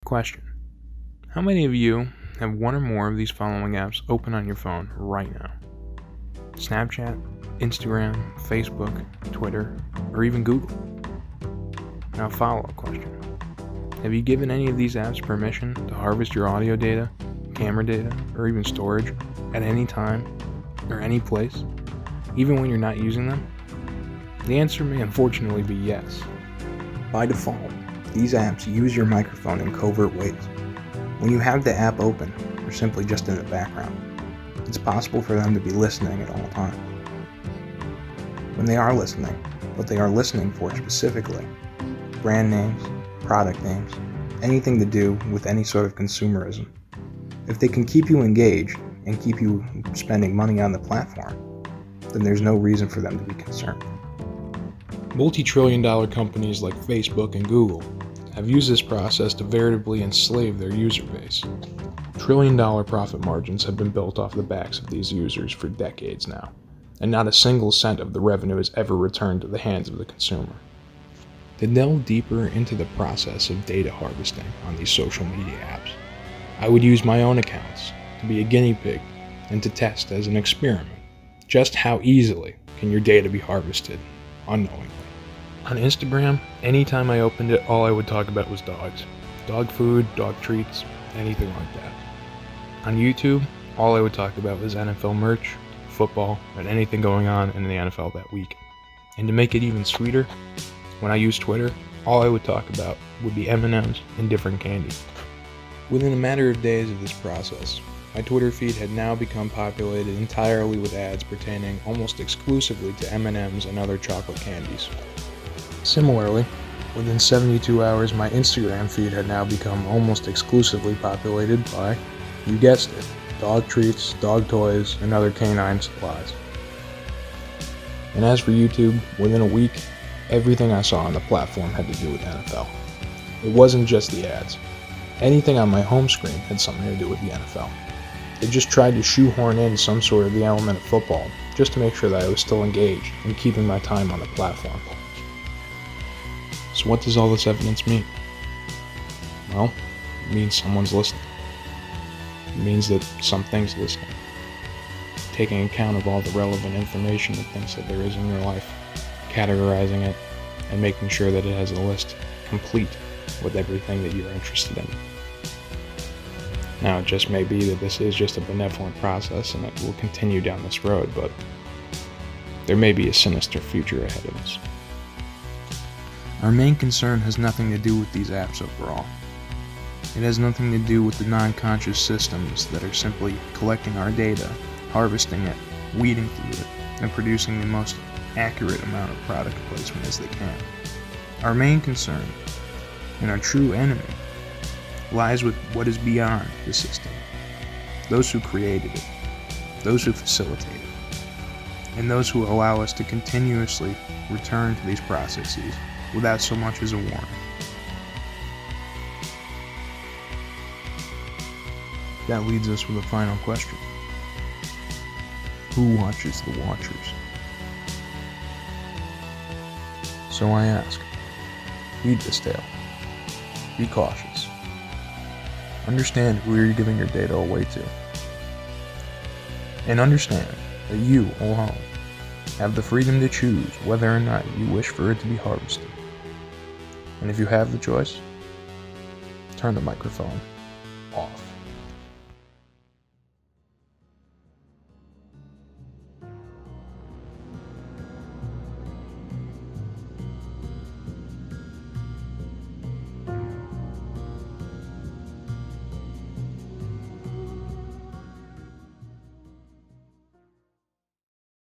Question: how many of you have one or more of these following apps open on your phone right now? Snapchat, Instagram, Facebook, Twitter, or even Google? Now, follow-up question: have you given any of these apps permission to harvest your audio data, camera data, or even storage at any time or any place, even when you're not using them? The answer may unfortunately be yes. By default, these apps use your microphone in covert ways. When you have the app open, or simply just in the background, it's possible for them to be listening at all times. When they are listening, what they are listening for specifically, brand names, product names, anything to do with any sort of consumerism. If they can keep you engaged and keep you spending money on the platform, then there's no reason for them to be concerned. Multi-trillion-dollar companies like Facebook and Google have used this process to veritably enslave their user base. Trillion-dollar profit margins have been built off the backs of these users for decades now, and not a single cent of the revenue has ever returned to the hands of the consumer. To delve deeper into the process of data harvesting on these social media apps, I would use my own accounts to be a guinea pig and to test as an experiment just how easily can your data be harvested unknowingly. On Instagram, anytime I opened it, all I would talk about was dogs. Dog food, dog treats, anything like that. On YouTube, all I would talk about was NFL merch, football, and anything going on in the NFL that week. And to make it even sweeter, when I used Twitter, all I would talk about would be M&Ms and different candy. Within a matter of days of this process, my Twitter feed had now become populated entirely with ads pertaining almost exclusively to M&Ms and other chocolate candies. Similarly, within 72 hours, my Instagram feed had now become almost exclusively populated by, you guessed it, dog treats, dog toys, and other canine supplies. And as for YouTube, within a week, everything I saw on the platform had to do with NFL. It wasn't just the ads. Anything on my home screen had something to do with the NFL. They just tried to shoehorn in some sort of the element of football, just to make sure that I was still engaged and keeping my time on the platform. So what does all this evidence mean? Well, it means someone's listening. It means that something's listening, taking account of all the relevant information it thinks that there is in your life, categorizing it, and making sure that it has a list complete with everything that you're interested in. Now, it just may be that this is just a benevolent process and it will continue down this road, but there may be a sinister future ahead of us. Our main concern has nothing to do with these apps overall. It has nothing to do with the non-conscious systems that are simply collecting our data, harvesting it, weeding through it, and producing the most accurate amount of product placement as they can. Our main concern, and our true enemy, lies with what is beyond the system. Those who created it, those who facilitate it, and those who allow us to continuously return to these processes without so much as a warning. That leads us with a final question. Who watches the watchers? So I ask, heed this tale. Be cautious. Understand who you're giving your data away to. And understand that you alone have the freedom to choose whether or not you wish for it to be harvested. And if you have the choice, turn the microphone off.